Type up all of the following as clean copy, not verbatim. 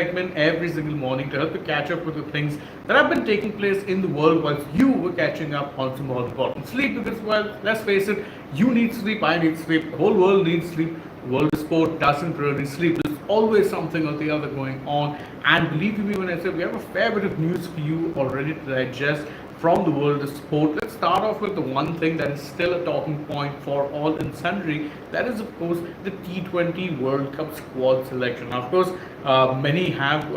segment every single morning to help you catch up with the things that have been taking place in the world whilst you were catching up on some more important sleep. Because, well, let's face it, you need sleep, I need sleep, the whole world needs sleep. The world of sport doesn't really sleep. There's always something or the other going on. And believe me when I say we have a fair bit of news for you already to digest from the world of sport. Let's start off with the one thing that is still a talking point for all and sundry. That is, of course, the T20 World Cup squad selection. Now, of course, many have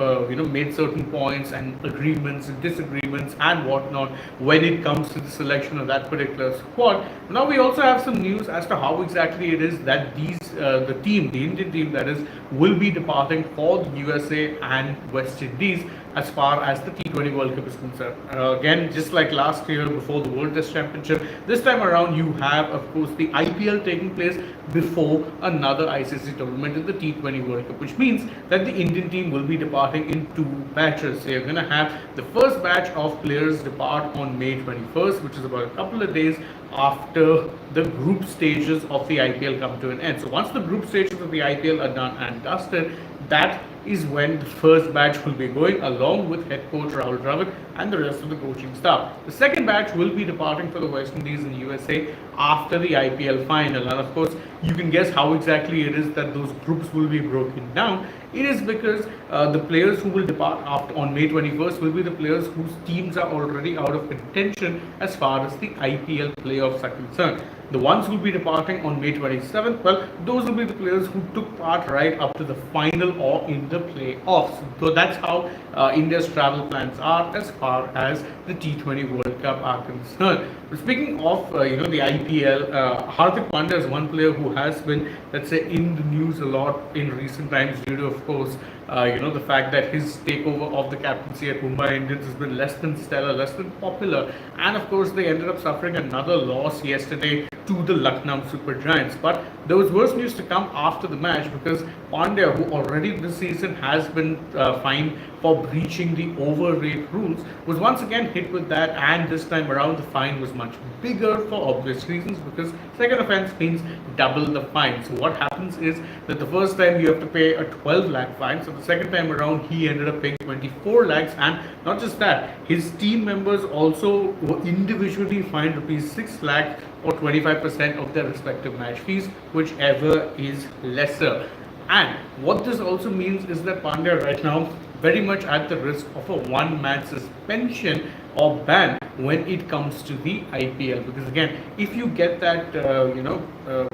made certain points and agreements and disagreements and whatnot when it comes to the selection of that particular squad. Now, we also have some news as to how exactly it is that the Indian team that is, will be departing for the USA and West Indies as far as the T20 World Cup is concerned. Again, just like last year before the World Test Championship, this time around you have, of course, the IPL taking place before another ICC tournament in the T20 World Cup, which means that the Indian team will be departing in two batches. So you're going to have the first batch of players depart on May 21st, which is about a couple of days after the group stages of the IPL come to an end. So once the group stages of the IPL are done and dusted, that is when the first batch will be going along with head coach Rahul Dravid and the rest of the coaching staff. The second batch will be departing for the West Indies and USA after the IPL final. And of course, you can guess how exactly it is that those groups will be broken down. It is because the players who will depart after on May 21st will be the players whose teams are already out of contention as far as the IPL playoffs are concerned. The ones who will be departing on May 27th, well, those will be the players who took part right up to the final or in the playoffs. So that's how India's travel plans are as far as the T20 World Cup are concerned. But speaking of the IPL, Hardik Pandya is one player who has been, let's say, in the news a lot in recent times due to, of course, the fact that his takeover of the captaincy at Mumbai Indians has been less than stellar, less than popular, and of course they ended up suffering another loss yesterday to the Lucknow Super Giants. But there was worse news to come after the match, because Pandya, who already this season has been fined for breaching the overrate rules, was once again hit with that, and this time around the fine was much bigger for obvious reasons, because second offense means double the fine. So what happens is that the first time you have to pay a 12 lakh fine, so the second time around he ended up paying 24 lakhs, and not just that, his team members also were individually fined rupees 6 lakh or 25% of their respective match fees, whichever is lesser. And what this also means is that Pandya right now very much at the risk of a one-match suspension or ban when it comes to the IPL. Because again, if you get that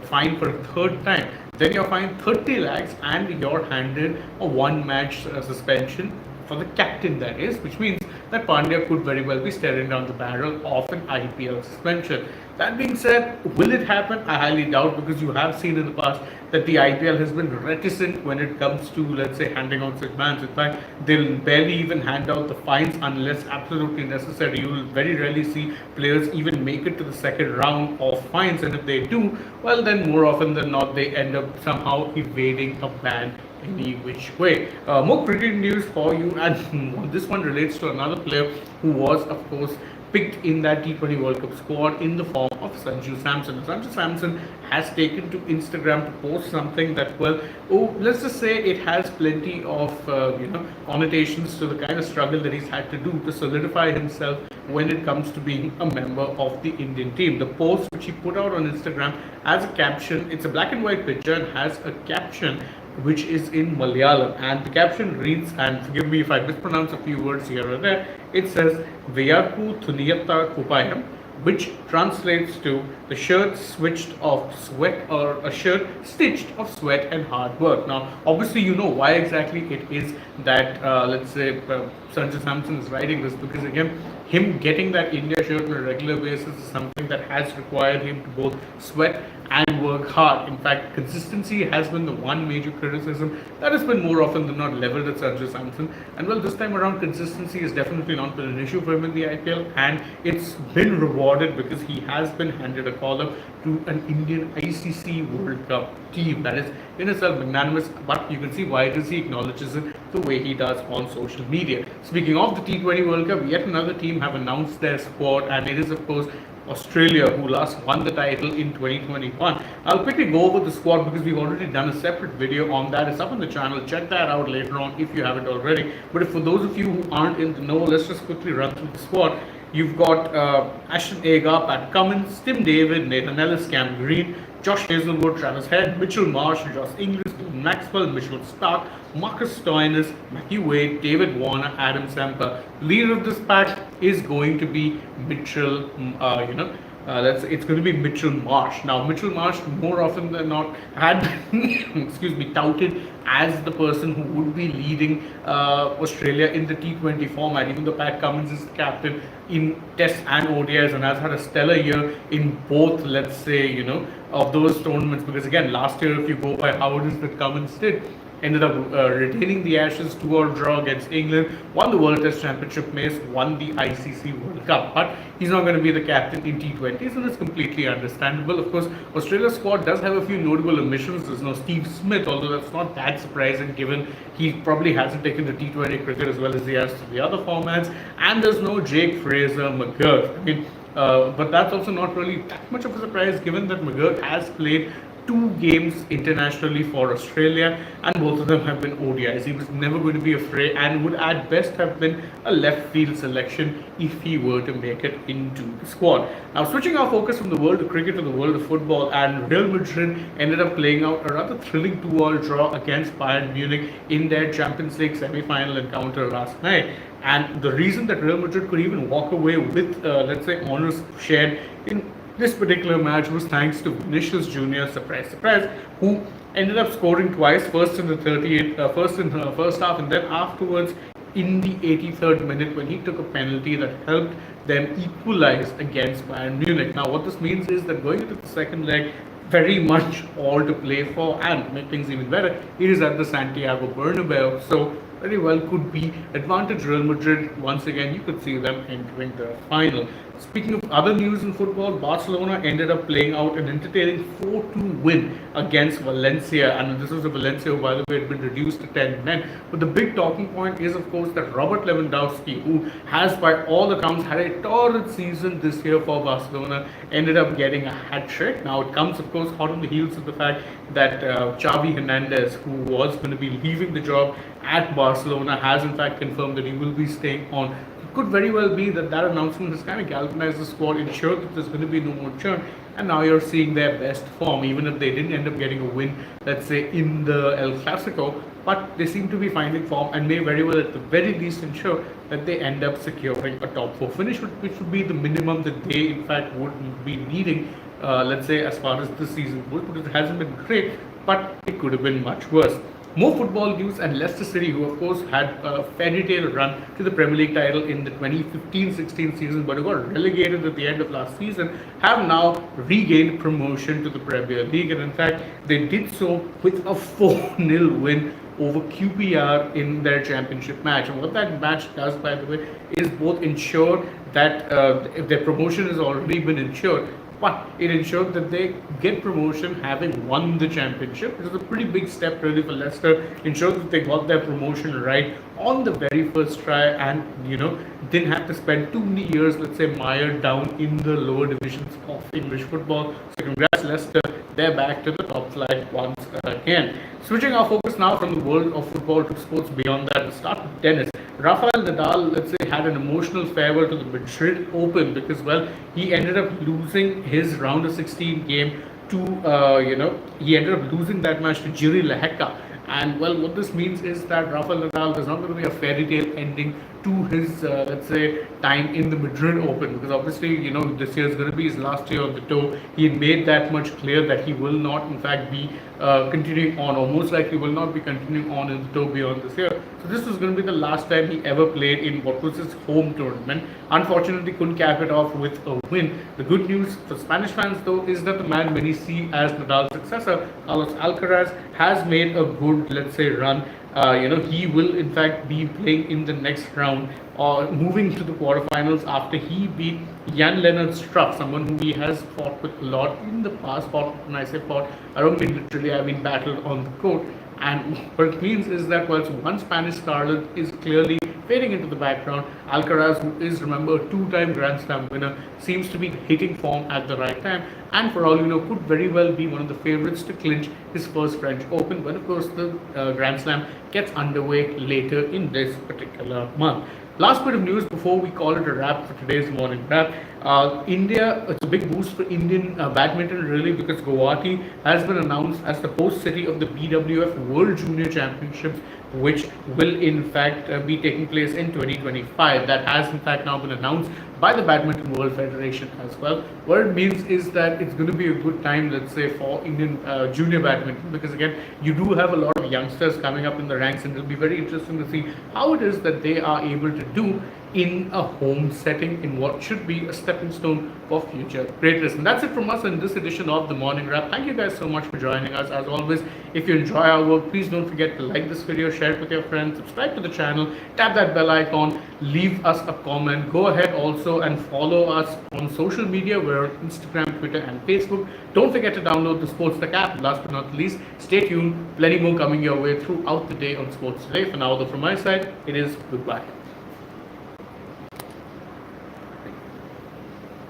fine for a third time, then you're fined 30 lakhs and you're handed a one-match suspension for the captain, that is, which means that Pandya could very well be staring down the barrel of an IPL suspension. That being said, will it happen? I highly doubt, because you have seen in the past that the IPL has been reticent when it comes to, let's say, handing out such bans. In fact, they'll barely even hand out the fines unless absolutely necessary. You will very rarely see players even make it to the second round of fines, and if they do, well, then more often than not, they end up somehow evading a ban any which way. More cricket news for you, and this one relates to another player who was, of course, picked in that T20 World Cup squad in the form of Sanju Samson. Sanju Samson has taken to Instagram to post something that, well, let's just say it has plenty of connotations to the kind of struggle that he's had to do to solidify himself when it comes to being a member of the Indian team. The post which he put out on Instagram has a caption. It's a black and white picture and has a caption which is in Malayalam, and the caption reads, and forgive me if I mispronounce a few words here or there, it says Veyarku Thuniyatta Kupayam, which translates to the shirt switched of sweat, or a shirt stitched of sweat and hard work. Now, obviously, you know why exactly it is that, let's say, Sanju Samson is writing this, because again, him getting that India shirt on a regular basis is something that has required him to both sweat and work hard. In fact, consistency has been the one major criticism that has been more often than not leveled at Sanju Samson. And well, this time around, consistency has definitely not been an issue for him in the IPL, and it's been rewarded because he has been handed a call-up to an Indian ICC World Cup team. That is in itself magnanimous, but you can see why it is he acknowledges it the way he does on social media. Speaking of the T20 World Cup, yet another team have announced their squad, and it is, of course, Australia, who last won the title in 2021. I'll quickly go over the squad because we've already done a separate video on that. It's up on the channel. Check that out later on if you haven't already. But for those of you who aren't in the know, let's just quickly run through the squad. You've got Ashton Agar, Pat Cummins, Tim David, Nathan Ellis, Cam Green, Josh Hazelwood, Travis Head, Mitchell Marsh, Josh Inglis, Maxwell, Mitchell Stark, Marcus Stoinis, Matthew Wade, David Warner, Adam Semper. Leader of this pack is going to be Mitchell, it's going to be Mitchell Marsh. Now, Mitchell Marsh, more often than not, had been touted as the person who would be leading Australia in the T20 format, even though Pat Cummins is the captain in Tests and ODIs and has had a stellar year in both, let's say, of those tournaments. Because again, last year, if you go by how it is that Cummins did, ended up retaining the Ashes, 2-all draw against England, won the World Test Championship Mace, won the ICC World Cup. But he's not going to be the captain in T20s, and it's completely understandable. Of course, Australia's squad does have a few notable omissions. There's no Steve Smith, although that's not that surprising given he probably hasn't taken the T20 cricket as well as he has to the other formats. And there's no Jake Fraser McGurk. But that's also not really that much of a surprise given that McGurk has played 2 games internationally for Australia, and both of them have been ODIs. He was never going to be afraid and would at best have been a left field selection if he were to make it into the squad. Now, switching our focus from the world of cricket to the world of football, and Real Madrid ended up playing out a rather thrilling 2-all draw against Bayern Munich in their Champions League semi-final encounter last night. And the reason that Real Madrid could even walk away with, let's say, honours shared in this particular match was thanks to Vinicius Jr., surprise, who ended up scoring twice, first in the first half, and then afterwards in the 83rd minute when he took a penalty that helped them equalize against Bayern Munich. Now, what this means is that going into the second leg, very much all to play for, and to make things even better, it is at the Santiago Bernabeu, so very well could be advantage Real Madrid. Once again, you could see them entering the final. Speaking of other news in football, Barcelona ended up playing out an entertaining 4-2 win against Valencia, and this was a Valencia who, by the way, had been reduced to 10 men. But the big talking point is, of course, that Robert Lewandowski, who has by all accounts had a torrid season this year for Barcelona, ended up getting a hat-trick. Now, it comes, of course, hot on the heels of the fact that Xavi Hernandez, who was going to be leaving the job at Barcelona, has in fact confirmed that he will be staying on. It could very well be that announcement has kind of galvanized the squad, ensured that there's going to be no more churn, and now you're seeing their best form, even if they didn't end up getting a win, let's say, in the El Clasico. But they seem to be finding form and may very well, at the very least, ensure that they end up securing a top 4 finish, which would be the minimum that they, in fact, would be needing, let's say, as far as this season goes, because it hasn't been great, but it could have been much worse. More football news, and Leicester City, who of course had a fairy tale run to the Premier League title in the 2015-16 season, but who got relegated at the end of last season, have now regained promotion to the Premier League, and in fact they did so with a 4-0 win over QPR in their championship match. And what that match does, by the way, is both ensure that if their promotion has already been ensured, but it ensured that they get promotion having won the championship. It was a pretty big step really for Leicester, ensured that they got their promotion right on the very first try, and didn't have to spend too many years, let's say, mired down in the lower divisions of English football. So congrats Leicester, they're back to the top flight once again. Switching our focus now from the world of football to sports beyond that, to start with tennis. Rafael Nadal, let's say, had an emotional farewell to the Madrid Open because, well, he ended up losing his round of 16 game to, he ended up losing that match to Jiri Lehecka. And, well, what this means is that Rafael Nadal, there's not going to be a fairy tale ending to his, let's say, time in the Madrid Open, because obviously, this year is going to be his last year on the tour. He made that much clear that he will not, in fact, be continuing on, or most likely will not be continuing on in the tour beyond this year. So this was going to be the last time he ever played in what was his home tournament. Unfortunately, couldn't cap it off with a win. The good news for Spanish fans, though, is that the man many see as Nadal's successor, Carlos Alcaraz, has made a good, let's say, run. He will in fact be playing in the next round or moving to the quarterfinals after he beat Jan-Lennard Struff, someone who he has fought with a lot in the past. Fought, when I say fought, I don't mean literally, I mean battled on the court. And what it means is that whilst one Spanish scarlet is clearly fading into the background, Alcaraz, who is, remember, a two-time Grand Slam winner, seems to be hitting form at the right time, and for all you know, could very well be one of the favorites to clinch his first French Open when, of course, the Grand Slam gets underway later in this particular month. Last bit of news before we call it a wrap for today's morning wrap. India, it's a big boost for Indian badminton really, because Guwahati has been announced as the host city of the BWF World Junior Championships, which will in fact be taking place in 2025. That has in fact now been announced by the Badminton World Federation as well. What it means is that it's going to be a good time, let's say, for Indian junior badminton, because again, you do have a lot of youngsters coming up in the ranks, and it'll be very interesting to see how it is that they are able to do in a home setting in what should be a stepping stone for future greatness. And that's it from us in this edition of the Morning Wrap. Thank you guys so much for joining us. As always, if you enjoy our work, please don't forget to like this video, share it with your friends, subscribe to the channel, tap that bell icon, leave us a comment. Go ahead also and follow us on social media. We're on Instagram, Twitter and Facebook. Don't forget to download the SportsTech app. Last but not least, stay tuned. Plenty more coming your way throughout the day on Sports Today. For now, though, from my side, it is goodbye.